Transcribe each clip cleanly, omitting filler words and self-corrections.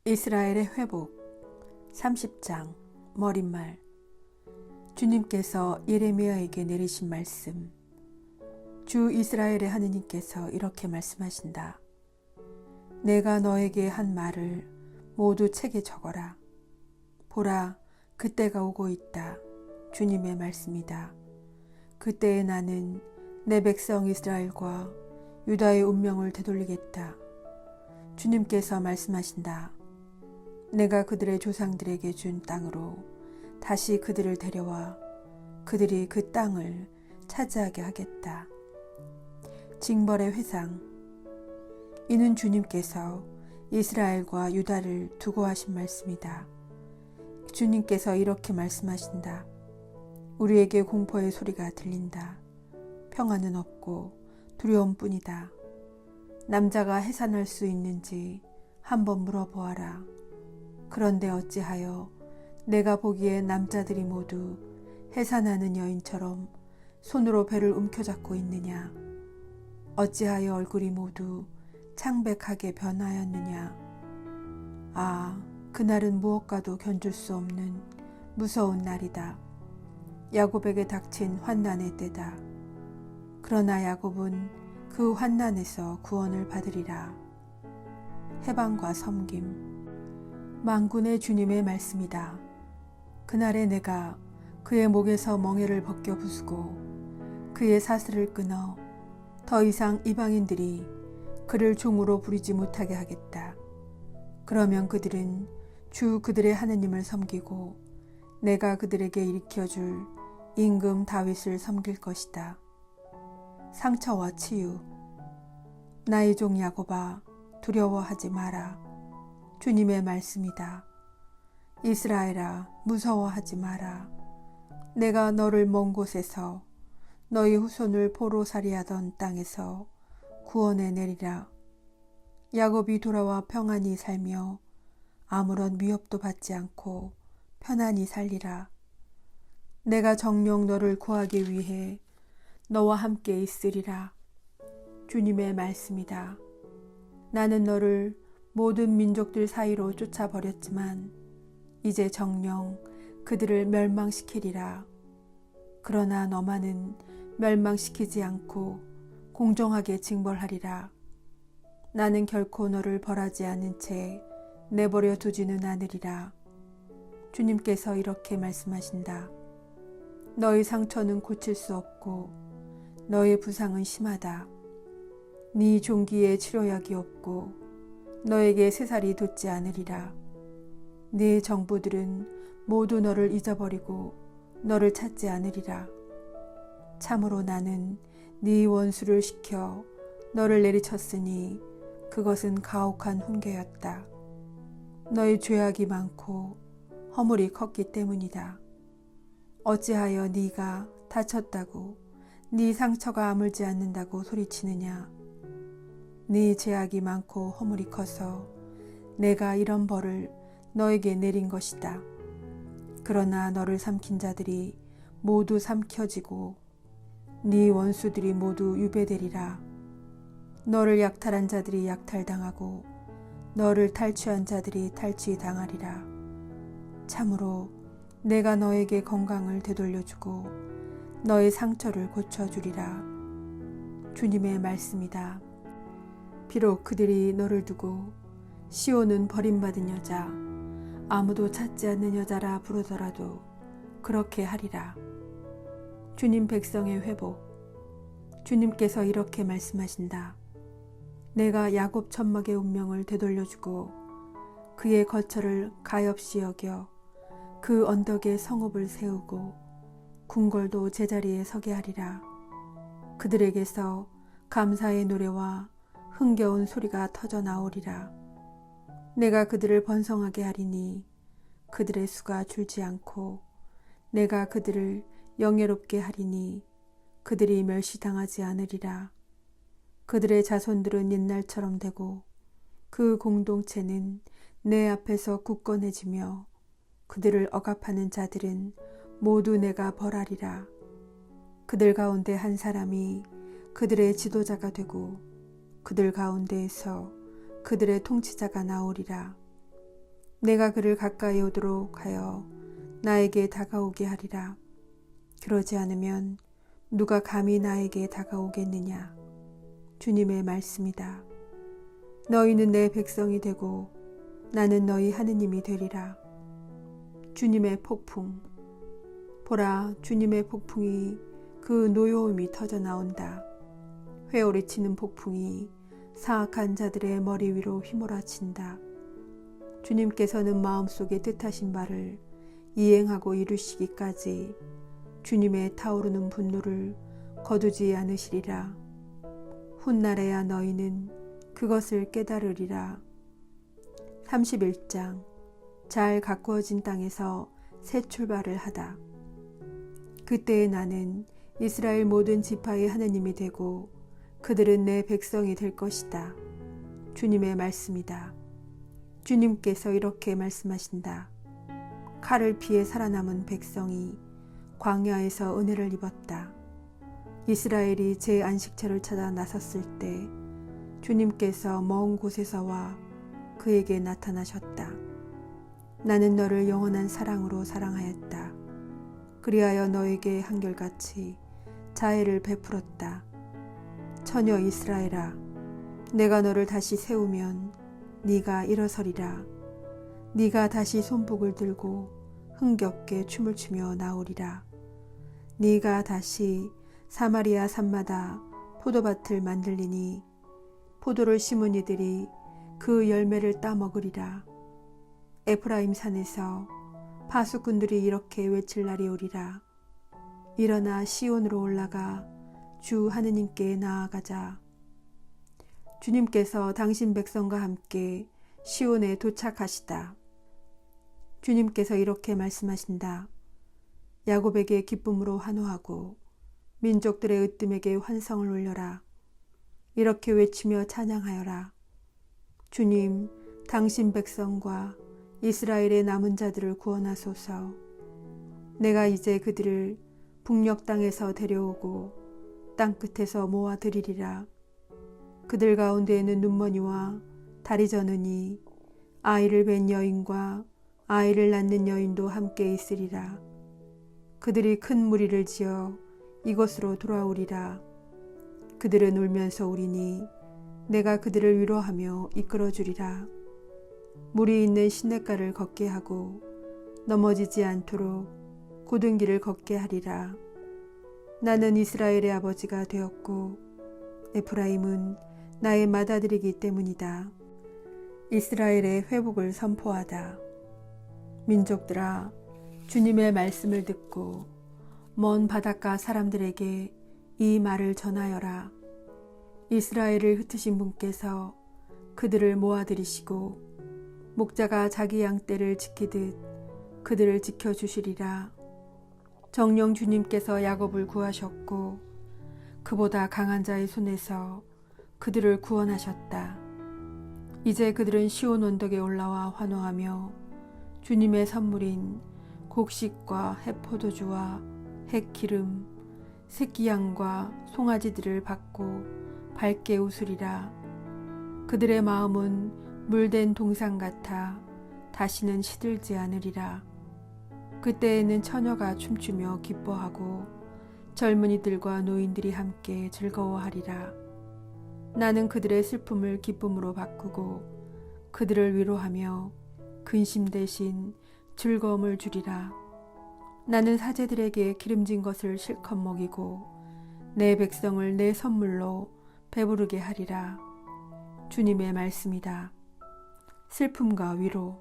이스라엘의 회복 30장 머릿말. 주님께서 예레미야에게 내리신 말씀. 주 이스라엘의 하느님께서 이렇게 말씀하신다. 내가 너에게 한 말을 모두 책에 적어라. 보라, 그때가 오고 있다. 주님의 말씀이다. 그때에 나는 내 백성 이스라엘과 유다의 운명을 되돌리겠다. 주님께서 말씀하신다. 내가 그들의 조상들에게 준 땅으로 다시 그들을 데려와 그들이 그 땅을 차지하게 하겠다. 징벌의 회상. 이는 주님께서 이스라엘과 유다를 두고 하신 말씀이다. 주님께서 이렇게 말씀하신다. 우리에게 공포의 소리가 들린다. 평안은 없고 두려움뿐이다. 남자가 해산할 수 있는지 한번 물어보아라. 그런데 어찌하여 내가 보기에 남자들이 모두 해산하는 여인처럼 손으로 배를 움켜잡고 있느냐? 어찌하여 얼굴이 모두 창백하게 변하였느냐? 아, 그날은 무엇과도 견줄 수 없는 무서운 날이다. 야곱에게 닥친 환난의 때다. 그러나 야곱은 그 환난에서 구원을 받으리라. 해방과 섬김. 만군의 주님의 말씀이다. 그날에 내가 그의 목에서 멍에를 벗겨 부수고 그의 사슬을 끊어 더 이상 이방인들이 그를 종으로 부리지 못하게 하겠다. 그러면 그들은 주 그들의 하느님을 섬기고 내가 그들에게 일으켜줄 임금 다윗을 섬길 것이다. 상처와 치유. 나의 종 야곱아, 두려워하지 마라. 주님의 말씀이다. 이스라엘아, 무서워하지 마라. 내가 너를 먼 곳에서 너희 후손을 포로살이하던 땅에서 구원해 내리라. 야곱이 돌아와 평안히 살며 아무런 위협도 받지 않고 편안히 살리라. 내가 정녕 너를 구하기 위해 너와 함께 있으리라. 주님의 말씀이다. 나는 너를 모든 민족들 사이로 쫓아버렸지만 이제 정녕 그들을 멸망시키리라. 그러나 너만은 멸망시키지 않고 공정하게 징벌하리라. 나는 결코 너를 벌하지 않은 채 내버려 두지는 않으리라. 주님께서 이렇게 말씀하신다. 너의 상처는 고칠 수 없고 너의 부상은 심하다. 네 종기에 치료약이 없고 너에게 새살이 돋지 않으리라. 네 정부들은 모두 너를 잊어버리고 너를 찾지 않으리라. 참으로 나는 네 원수를 시켜 너를 내리쳤으니 그것은 가혹한 훈계였다. 너의 죄악이 많고 허물이 컸기 때문이다. 어찌하여 네가 다쳤다고 네 상처가 아물지 않는다고 소리치느냐? 네 죄악이 많고 허물이 커서 내가 이런 벌을 너에게 내린 것이다. 그러나 너를 삼킨 자들이 모두 삼켜지고 네 원수들이 모두 유배되리라. 너를 약탈한 자들이 약탈당하고 너를 탈취한 자들이 탈취당하리라. 참으로 내가 너에게 건강을 되돌려주고 너의 상처를 고쳐주리라. 주님의 말씀이다. 비록 그들이 너를 두고 시온은 버림받은 여자, 아무도 찾지 않는 여자라 부르더라도 그렇게 하리라. 주님 백성의 회복. 주님께서 이렇게 말씀하신다. 내가 야곱 천막의 운명을 되돌려주고 그의 거처를 가엾이 여겨 그 언덕에 성읍을 세우고 궁궐도 제자리에 서게 하리라. 그들에게서 감사의 노래와 흥겨운 소리가 터져 나오리라. 내가 그들을 번성하게 하리니 그들의 수가 줄지 않고 내가 그들을 영예롭게 하리니 그들이 멸시당하지 않으리라. 그들의 자손들은 옛날처럼 되고 그 공동체는 내 앞에서 굳건해지며 그들을 억압하는 자들은 모두 내가 벌하리라. 그들 가운데 한 사람이 그들의 지도자가 되고 그들 가운데에서 그들의 통치자가 나오리라. 내가 그를 가까이 오도록 하여 나에게 다가오게 하리라. 그러지 않으면 누가 감히 나에게 다가오겠느냐. 주님의 말씀이다. 너희는 내 백성이 되고 나는 너희 하느님이 되리라. 주님의 폭풍. 보라, 주님의 폭풍이 그 노여움이 터져 나온다. 회오리치는 폭풍이 사악한 자들의 머리 위로 휘몰아친다. 주님께서는 마음속에 뜻하신 바를 이행하고 이루시기까지 주님의 타오르는 분노를 거두지 않으시리라. 훗날에야 너희는 그것을 깨달으리라. 31장. 잘 가꾸어진 땅에서 새 출발을 하다. 그때에 나는 이스라엘 모든 지파의 하느님이 되고 그들은 내 백성이 될 것이다. 주님의 말씀이다. 주님께서 이렇게 말씀하신다. 칼을 피해 살아남은 백성이 광야에서 은혜를 입었다. 이스라엘이 제 안식처를 찾아 나섰을 때 주님께서 먼 곳에서와 그에게 나타나셨다. 나는 너를 영원한 사랑으로 사랑하였다. 그리하여 너에게 한결같이 자애를 베풀었다. 처녀 이스라엘아, 내가 너를 다시 세우면 네가 일어서리라. 네가 다시 손복을 들고 흥겹게 춤을 추며 나오리라. 네가 다시 사마리아 산마다 포도밭을 만들리니 포도를 심은 이들이 그 열매를 따먹으리라. 에프라임 산에서 파수꾼들이 이렇게 외칠 날이 오리라. 일어나 시온으로 올라가 주 하느님께 나아가자. 주님께서 당신 백성과 함께 시온에 도착하시다. 주님께서 이렇게 말씀하신다. 야곱에게 기쁨으로 환호하고 민족들의 으뜸에게 환성을 올려라. 이렇게 외치며 찬양하여라. 주님, 당신 백성과 이스라엘의 남은 자들을 구원하소서. 내가 이제 그들을 북녘 땅에서 데려오고 땅끝에서 모아들이리라. 그들 가운데에는 눈머니와 다리 저는이 아이를 뵌 여인과 아이를 낳는 여인도 함께 있으리라. 그들이 큰 무리를 지어 이곳으로 돌아오리라. 그들은 울면서 우리니 내가 그들을 위로하며 이끌어주리라. 물이 있는 시냇가를 걷게 하고 넘어지지 않도록 곧은 길을 걷게 하리라. 나는 이스라엘의 아버지가 되었고 에프라임은 나의 맏아들이기 때문이다. 이스라엘의 회복을 선포하다. 민족들아, 주님의 말씀을 듣고 먼 바닷가 사람들에게 이 말을 전하여라. 이스라엘을 흩으신 분께서 그들을 모아들이시고 목자가 자기 양떼를 지키듯 그들을 지켜주시리라. 정녕 주님께서 야곱을 구하셨고 그보다 강한 자의 손에서 그들을 구원하셨다. 이제 그들은 시온 언덕에 올라와 환호하며 주님의 선물인 곡식과 햇포도주와 햇기름, 새끼양과 송아지들을 받고 밝게 웃으리라. 그들의 마음은 물된 동상 같아 다시는 시들지 않으리라. 그때에는 처녀가 춤추며 기뻐하고 젊은이들과 노인들이 함께 즐거워하리라. 나는 그들의 슬픔을 기쁨으로 바꾸고 그들을 위로하며 근심 대신 즐거움을 주리라. 나는 사제들에게 기름진 것을 실컷 먹이고 내 백성을 내 선물로 배부르게 하리라. 주님의 말씀이다. 슬픔과 위로.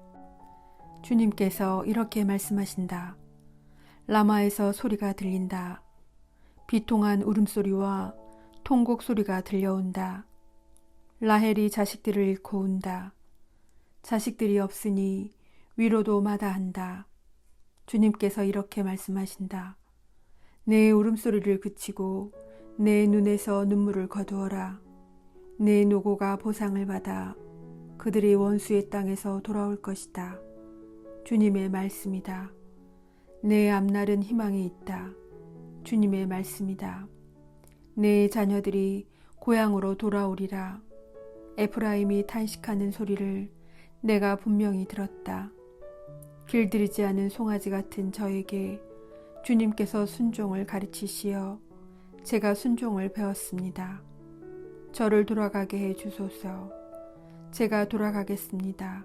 주님께서 이렇게 말씀하신다. 라마에서 소리가 들린다. 비통한 울음소리와 통곡 소리가 들려온다. 라헬이 자식들을 잃고 운다. 자식들이 없으니 위로도 마다한다. 주님께서 이렇게 말씀하신다. 내 울음소리를 그치고 내 눈에서 눈물을 거두어라. 내 노고가 보상을 받아 그들이 원수의 땅에서 돌아올 것이다. 주님의 말씀이다. 내 앞날은 희망이 있다. 주님의 말씀이다. 내 자녀들이 고향으로 돌아오리라. 에프라임이 탄식하는 소리를 내가 분명히 들었다. 길들이지 않은 송아지 같은 저에게 주님께서 순종을 가르치시어 제가 순종을 배웠습니다. 저를 돌아가게 해 주소서. 제가 돌아가겠습니다.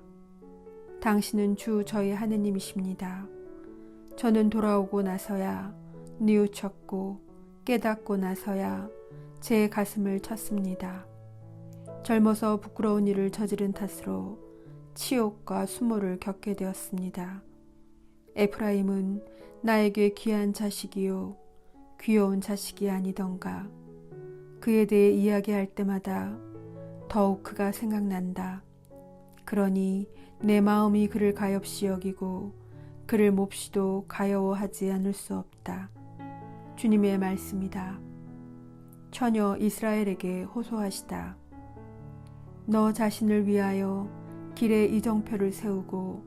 당신은 주 저의 하느님이십니다. 저는 돌아오고 나서야 뉘우쳤고 깨닫고 나서야 제 가슴을 쳤습니다. 젊어서 부끄러운 일을 저지른 탓으로 치욕과 수모를 겪게 되었습니다. 에프라임은 나에게 귀한 자식이요 귀여운 자식이 아니던가. 그에 대해 이야기할 때마다 더욱 그가 생각난다. 그러니 내 마음이 그를 가엾이 여기고 그를 몹시도 가여워하지 않을 수 없다. 주님의 말씀이다. 처녀 이스라엘에게 호소하시다. 너 자신을 위하여 길에 이정표를 세우고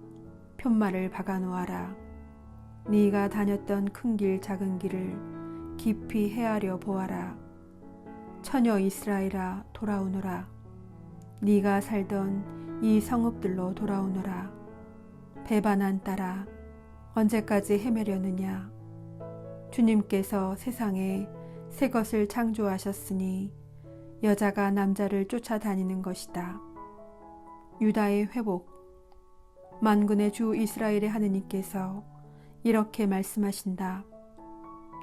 푯말을 박아놓아라. 네가 다녔던 큰 길 작은 길을 깊이 헤아려 보아라. 처녀 이스라엘아 돌아오너라. 네가 살던 이 성읍들로 돌아오너라. 배반한 딸아 언제까지 헤매려느냐. 주님께서 세상에 새 것을 창조하셨으니 여자가 남자를 쫓아다니는 것이다. 유다의 회복. 만군의 주 이스라엘의 하느님께서 이렇게 말씀하신다.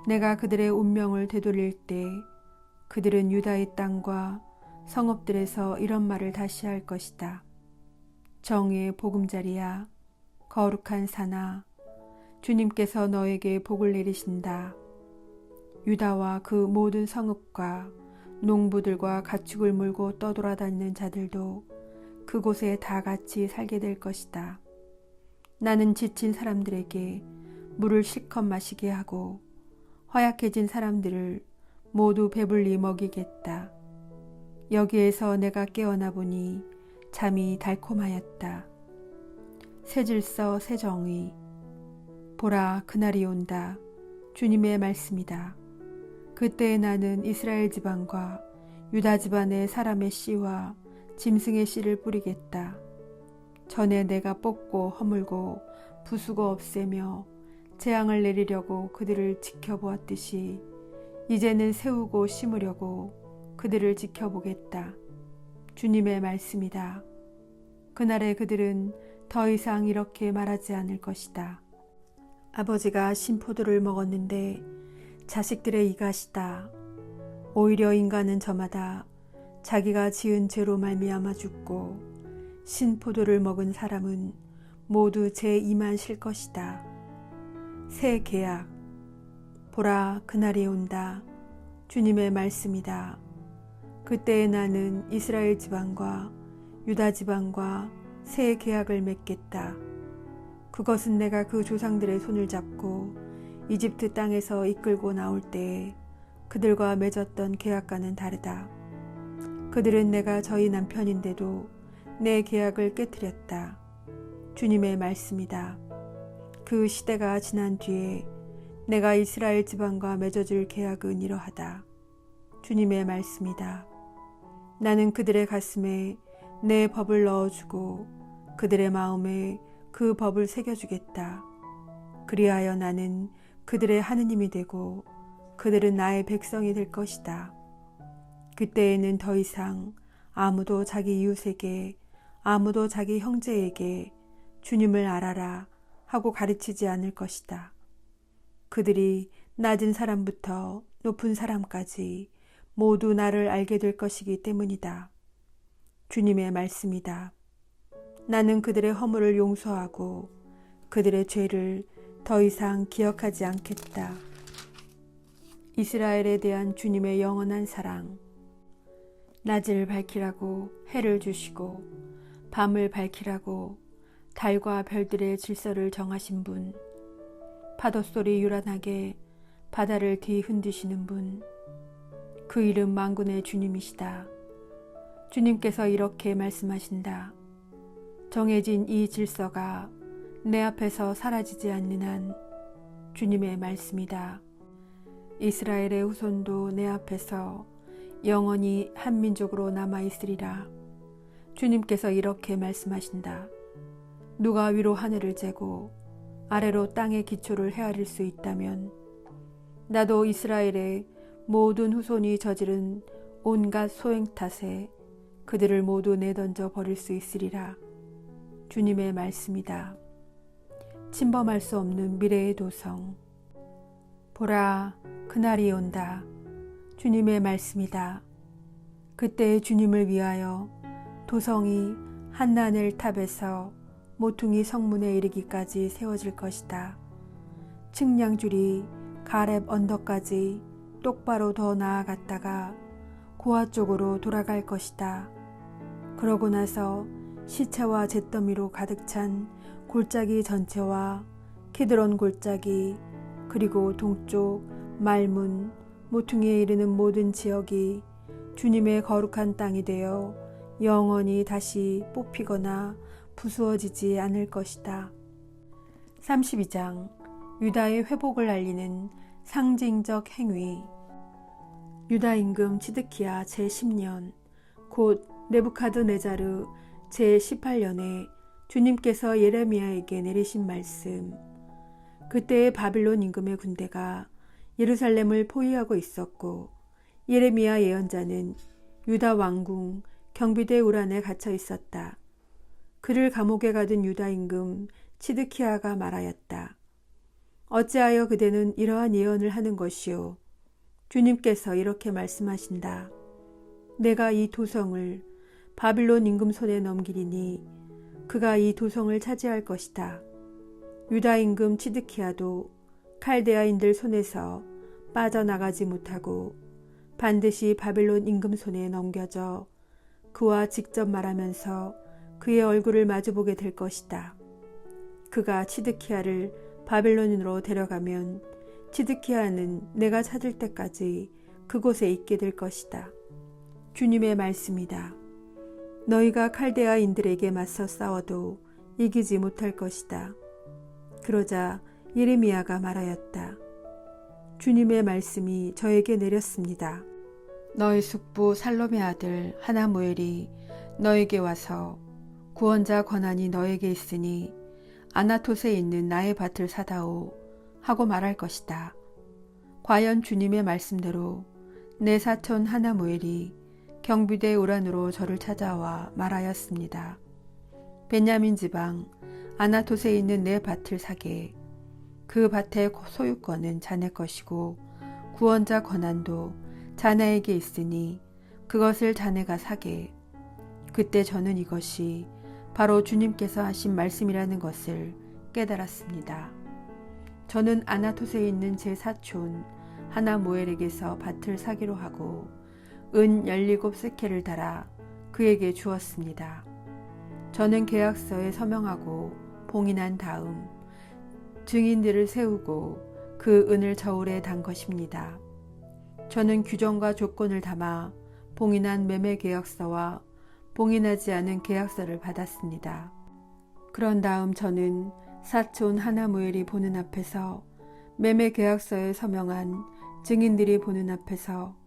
내가 그들의 운명을 되돌릴 때 그들은 유다의 땅과 성읍들에서 이런 말을 다시 할 것이다. 정의의 보금자리야 거룩한 산아 주님께서 너에게 복을 내리신다. 유다와 그 모든 성읍과 농부들과 가축을 몰고 떠돌아다니는 자들도 그곳에 다 같이 살게 될 것이다. 나는 지친 사람들에게 물을 실컷 마시게 하고 허약해진 사람들을 모두 배불리 먹이겠다. 여기에서 내가 깨어나 보니 잠이 달콤하였다. 새 질서 새 정의. 보라 그날이 온다. 주님의 말씀이다. 그때에 나는 이스라엘 지방과 유다 집안의 사람의 씨와 짐승의 씨를 뿌리겠다. 전에 내가 뽑고 허물고 부수고 없애며 재앙을 내리려고 그들을 지켜보았듯이 이제는 세우고 심으려고 그들을 지켜보겠다. 주님의 말씀이다. 그날에 그들은 더 이상 이렇게 말하지 않을 것이다. 아버지가 신포도를 먹었는데 자식들의 이가시다. 오히려 인간은 저마다 자기가 지은 죄로 말미암아 죽고 신포도를 먹은 사람은 모두 제 이만 실 것이다. 새 계약. 보라 그날이 온다. 주님의 말씀이다. 그때에 나는 이스라엘 지방과 유다 지방과 새 계약을 맺겠다. 그것은 내가 그 조상들의 손을 잡고 이집트 땅에서 이끌고 나올 때에 그들과 맺었던 계약과는 다르다. 그들은 내가 저희 남편인데도 내 계약을 깨뜨렸다. 주님의 말씀이다. 그 시대가 지난 뒤에 내가 이스라엘 지방과 맺어줄 계약은 이러하다. 주님의 말씀이다. 나는 그들의 가슴에 내 법을 넣어주고 그들의 마음에 그 법을 새겨주겠다. 그리하여 나는 그들의 하느님이 되고 그들은 나의 백성이 될 것이다. 그때에는 더 이상 아무도 자기 이웃에게 아무도 자기 형제에게 주님을 알아라 하고 가르치지 않을 것이다. 그들이 낮은 사람부터 높은 사람까지 모두 나를 알게 될 것이기 때문이다. 주님의 말씀이다. 나는 그들의 허물을 용서하고 그들의 죄를 더 이상 기억하지 않겠다. 이스라엘에 대한 주님의 영원한 사랑. 낮을 밝히라고 해를 주시고 밤을 밝히라고 달과 별들의 질서를 정하신 분. 파도소리 요란하게 바다를 뒤흔드시는 분. 그 이름 만군의 주님이시다. 주님께서 이렇게 말씀하신다. 정해진 이 질서가 내 앞에서 사라지지 않는 한 주님의 말씀이다. 이스라엘의 후손도 내 앞에서 영원히 한 민족으로 남아있으리라. 주님께서 이렇게 말씀하신다. 누가 위로 하늘을 재고 아래로 땅의 기초를 헤아릴 수 있다면 나도 이스라엘의 모든 후손이 저지른 온갖 소행 탓에 그들을 모두 내던져 버릴 수 있으리라. 주님의 말씀이다. 침범할 수 없는 미래의 도성. 보라, 그날이 온다. 주님의 말씀이다. 그때 주님을 위하여 도성이 한나넬 탑에서 모퉁이 성문에 이르기까지 세워질 것이다. 측량줄이 가렙 언덕까지 똑바로 더 나아갔다가 고아 쪽으로 돌아갈 것이다. 그러고 나서 시체와 잿더미로 가득 찬 골짜기 전체와 키드론 골짜기 그리고 동쪽 말문 모퉁이에 이르는 모든 지역이 주님의 거룩한 땅이 되어 영원히 다시 뽑히거나 부수어지지 않을 것이다. 32장 유다의 회복을 알리는 상징적 행위. 유다 임금 치드키야 제10년 곧 느부갓네자르 제18년에 주님께서 예레미야에게 내리신 말씀. 그때의 바빌론 임금의 군대가 예루살렘을 포위하고 있었고 예레미야 예언자는 유다 왕궁 경비대 우란에 갇혀 있었다. 그를 감옥에 가둔 유다 임금 치드키야가 말하였다. 어찌하여 그대는 이러한 예언을 하는 것이요? 주님께서 이렇게 말씀하신다. 내가 이 도성을 바빌론 임금 손에 넘기리니 그가 이 도성을 차지할 것이다. 유다 임금 치드키야도 칼데아인들 손에서 빠져나가지 못하고 반드시 바빌론 임금 손에 넘겨져 그와 직접 말하면서 그의 얼굴을 마주보게 될 것이다. 그가 치드키야를 바빌론으로 데려가면 치드키야는 내가 찾을 때까지 그곳에 있게 될 것이다. 주님의 말씀이다. 너희가 칼데아인들에게 맞서 싸워도 이기지 못할 것이다. 그러자 예레미야가 말하였다. 주님의 말씀이 저에게 내렸습니다. 너희 숙부 살롬의 아들 하나무엘이 너에게 와서 구원자 권한이 너에게 있으니 아나톳에 있는 나의 밭을 사다오 하고 말할 것이다. 과연 주님의 말씀대로 내 사촌 하나무엘이 경비대 우란으로 저를 찾아와 말하였습니다. 베냐민 지방 아나톳에 있는 내 밭을 사게. 그 밭의 소유권은 자네 것이고 구원자 권한도 자네에게 있으니 그것을 자네가 사게. 그때 저는 이것이 바로 주님께서 하신 말씀이라는 것을 깨달았습니다. 저는 아나톳에 있는 제 사촌 하나무엘에게서 밭을 사기로 하고 은 17세켈을 달아 그에게 주었습니다. 저는 계약서에 서명하고 봉인한 다음 증인들을 세우고 그 은을 저울에 단 것입니다. 저는 규정과 조건을 담아 봉인한 매매 계약서와 봉인하지 않은 계약서를 받았습니다. 그런 다음 저는 사촌 하나무엘이 보는 앞에서 매매 계약서에 서명한 증인들이 보는 앞에서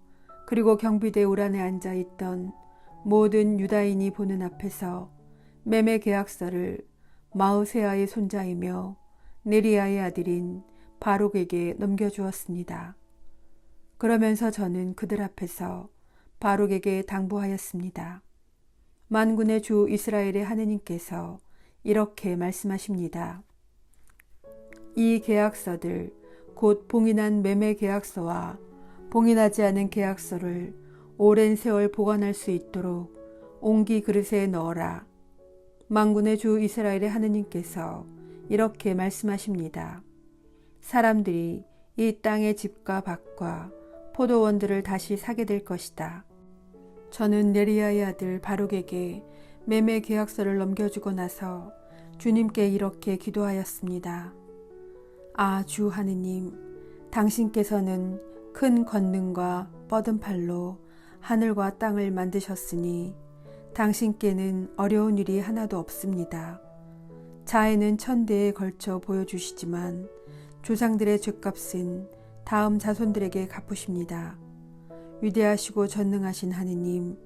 그리고 경비대 우란에 앉아 있던 모든 유다인이 보는 앞에서 매매 계약서를 마우세아의 손자이며 네리야의 아들인 바룩에게 넘겨주었습니다. 그러면서 저는 그들 앞에서 바룩에게 당부하였습니다. 만군의 주 이스라엘의 하느님께서 이렇게 말씀하십니다. 이 계약서들 곧 봉인한 매매 계약서와 봉인하지 않은 계약서를 오랜 세월 보관할 수 있도록 옹기 그릇에 넣어라. 만군의 주 이스라엘의 하느님께서 이렇게 말씀하십니다. 사람들이 이 땅의 집과 밭과 포도원들을 다시 사게 될 것이다. 저는 네리야의 아들 바룩에게 매매 계약서를 넘겨주고 나서 주님께 이렇게 기도하였습니다. 아, 주 하느님, 당신께서는 큰 권능과 뻗은 팔로 하늘과 땅을 만드셨으니 당신께는 어려운 일이 하나도 없습니다. 자해는 1000대에 걸쳐 보여주시지만 조상들의 죗값은 다음 자손들에게 갚으십니다. 위대하시고 전능하신 하느님,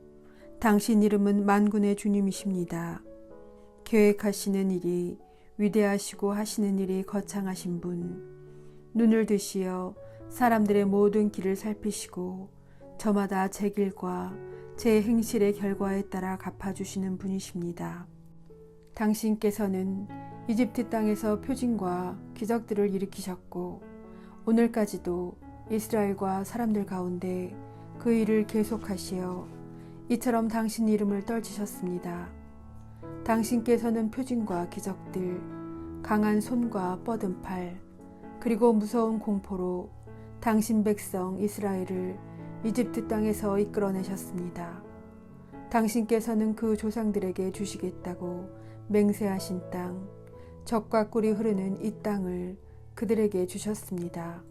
당신 이름은 만군의 주님이십니다. 계획하시는 일이 위대하시고 하시는 일이 거창하신 분, 눈을 드시어 사람들의 모든 길을 살피시고 저마다 제 길과 제 행실의 결과에 따라 갚아주시는 분이십니다. 당신께서는 이집트 땅에서 표징과 기적들을 일으키셨고 오늘까지도 이스라엘과 사람들 가운데 그 일을 계속하시어 이처럼 당신 이름을 떨치셨습니다. 당신께서는 표징과 기적들, 강한 손과 뻗은 팔, 그리고 무서운 공포로 당신 백성 이스라엘을 이집트 땅에서 이끌어내셨습니다. 당신께서는 그 조상들에게 주시겠다고 맹세하신 땅, 젖과 꿀이 흐르는 이 땅을 그들에게 주셨습니다.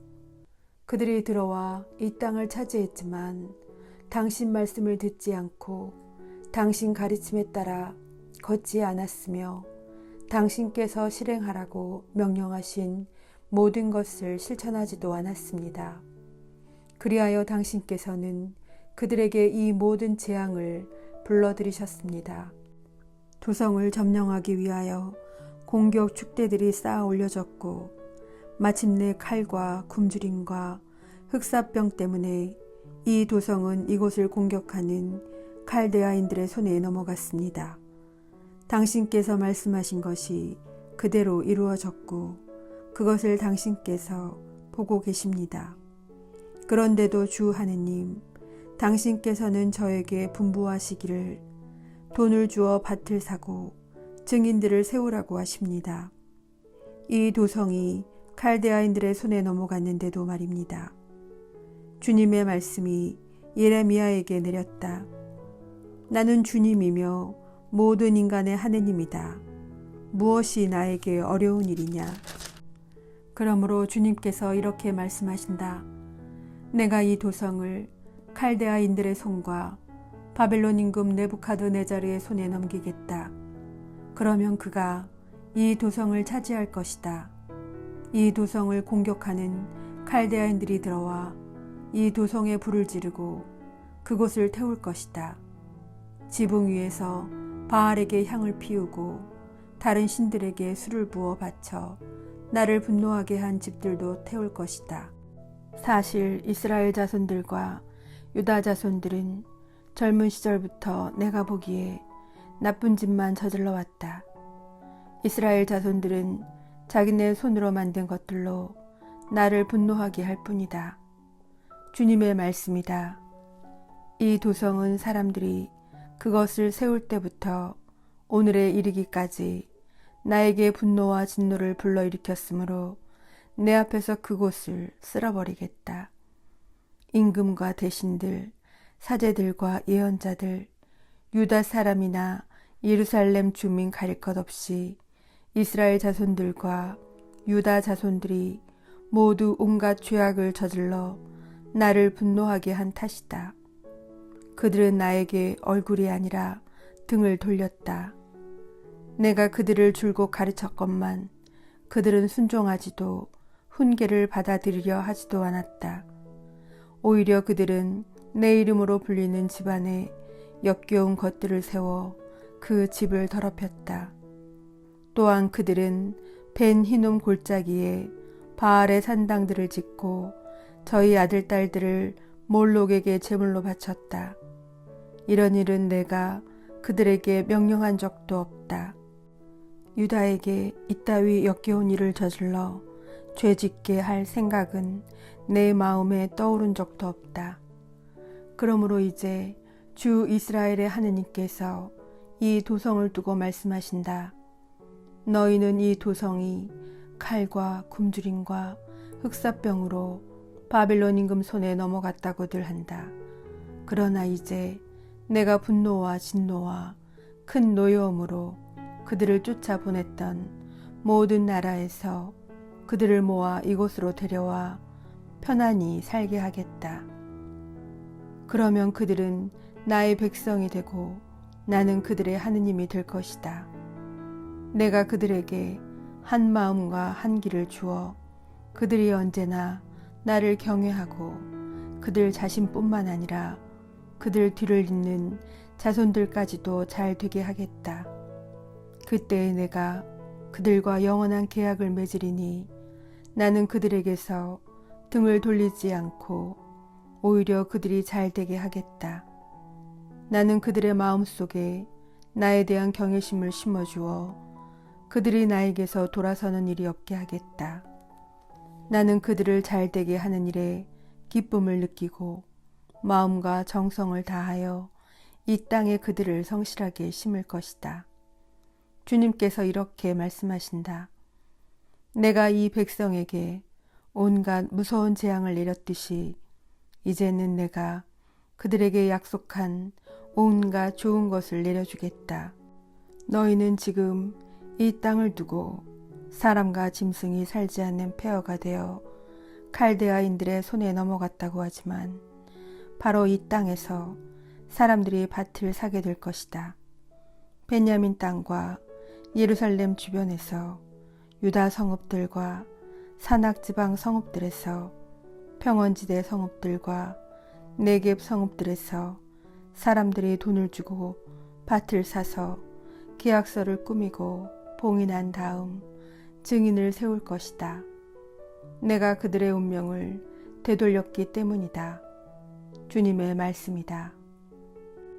그들이 들어와 이 땅을 차지했지만 당신 말씀을 듣지 않고 당신 가르침에 따라 걷지 않았으며 당신께서 실행하라고 명령하신 모든 것을 실천하지도 않았습니다. 그리하여 당신께서는 그들에게 이 모든 재앙을 불러들이셨습니다. 도성을 점령하기 위하여 공격 축대들이 쌓아 올려졌고 마침내 칼과 굶주림과 흑사병 때문에 이 도성은 이곳을 공격하는 칼데아인들의 손에 넘어갔습니다. 당신께서 말씀하신 것이 그대로 이루어졌고 그것을 당신께서 보고 계십니다. 그런데도 주 하느님, 당신께서는 저에게 분부하시기를 돈을 주어 밭을 사고 증인들을 세우라고 하십니다. 이 도성이 칼데아인들의 손에 넘어갔는데도 말입니다. 주님의 말씀이 예레미야에게 내렸다. 나는 주님이며 모든 인간의 하느님이다. 무엇이 나에게 어려운 일이냐? 그러므로 주님께서 이렇게 말씀하신다. 내가 이 도성을 칼데아인들의 손과 바벨론 임금 네부카드네자르의 손에 넘기겠다. 그러면 그가 이 도성을 차지할 것이다. 이 도성을 공격하는 칼데아인들이 들어와 이 도성에 불을 지르고 그곳을 태울 것이다. 지붕 위에서 바알에게 향을 피우고 다른 신들에게 술을 부어 바쳐 나를 분노하게 한 집들도 태울 것이다. 사실 이스라엘 자손들과 유다 자손들은 젊은 시절부터 내가 보기에 나쁜 짓만 저질러 왔다. 이스라엘 자손들은 자기네 손으로 만든 것들로 나를 분노하게 할 뿐이다. 주님의 말씀이다. 이 도성은 사람들이 그것을 세울 때부터 오늘에 이르기까지 나에게 분노와 진노를 불러일으켰으므로 내 앞에서 그곳을 쓸어버리겠다. 임금과 대신들, 사제들과 예언자들, 유다 사람이나 예루살렘 주민 가릴 것 없이 이스라엘 자손들과 유다 자손들이 모두 온갖 죄악을 저질러 나를 분노하게 한 탓이다. 그들은 나에게 얼굴이 아니라 등을 돌렸다. 내가 그들을 줄곧 가르쳤건만 그들은 순종하지도 훈계를 받아들이려 하지도 않았다. 오히려 그들은 내 이름으로 불리는 집안에 역겨운 것들을 세워 그 집을 더럽혔다. 또한 그들은 벤 히놈 골짜기에 바알의 산당들을 짓고 저희 아들 딸들을 몰록에게 제물로 바쳤다. 이런 일은 내가 그들에게 명령한 적도 없다. 유다에게 이따위 역겨운 일을 저질러 죄짓게 할 생각은 내 마음에 떠오른 적도 없다. 그러므로 이제 주 이스라엘의 하느님께서 이 도성을 두고 말씀하신다. 너희는 이 도성이 칼과 굶주림과 흑사병으로 바벨론 임금 손에 넘어갔다고들 한다. 그러나 이제 내가 분노와 진노와 큰 노여움으로 그들을 쫓아보냈던 모든 나라에서 그들을 모아 이곳으로 데려와 편안히 살게 하겠다. 그러면 그들은 나의 백성이 되고 나는 그들의 하느님이 될 것이다. 내가 그들에게 한 마음과 한 길을 주어 그들이 언제나 나를 경외하고 그들 자신뿐만 아니라 그들 뒤를 잇는 자손들까지도 잘 되게 하겠다. 그때에 내가 그들과 영원한 계약을 맺으리니 나는 그들에게서 등을 돌리지 않고 오히려 그들이 잘되게 하겠다. 나는 그들의 마음속에 나에 대한 경외심을 심어주어 그들이 나에게서 돌아서는 일이 없게 하겠다. 나는 그들을 잘되게 하는 일에 기쁨을 느끼고 마음과 정성을 다하여 이 땅에 그들을 성실하게 심을 것이다. 주님께서 이렇게 말씀하신다. 내가 이 백성에게 온갖 무서운 재앙을 내렸듯이 이제는 내가 그들에게 약속한 온갖 좋은 것을 내려주겠다. 너희는 지금 이 땅을 두고 사람과 짐승이 살지 않는 폐허가 되어 칼데아인들의 손에 넘어갔다고 하지만 바로 이 땅에서 사람들이 밭을 사게 될 것이다. 베냐민 땅과 예루살렘 주변에서 유다 성읍들과 산악지방 성읍들에서 평원지대 성읍들과 네겝 성읍들에서 사람들이 돈을 주고 밭을 사서 계약서를 꾸미고 봉인한 다음 증인을 세울 것이다. 내가 그들의 운명을 되돌렸기 때문이다. 주님의 말씀이다.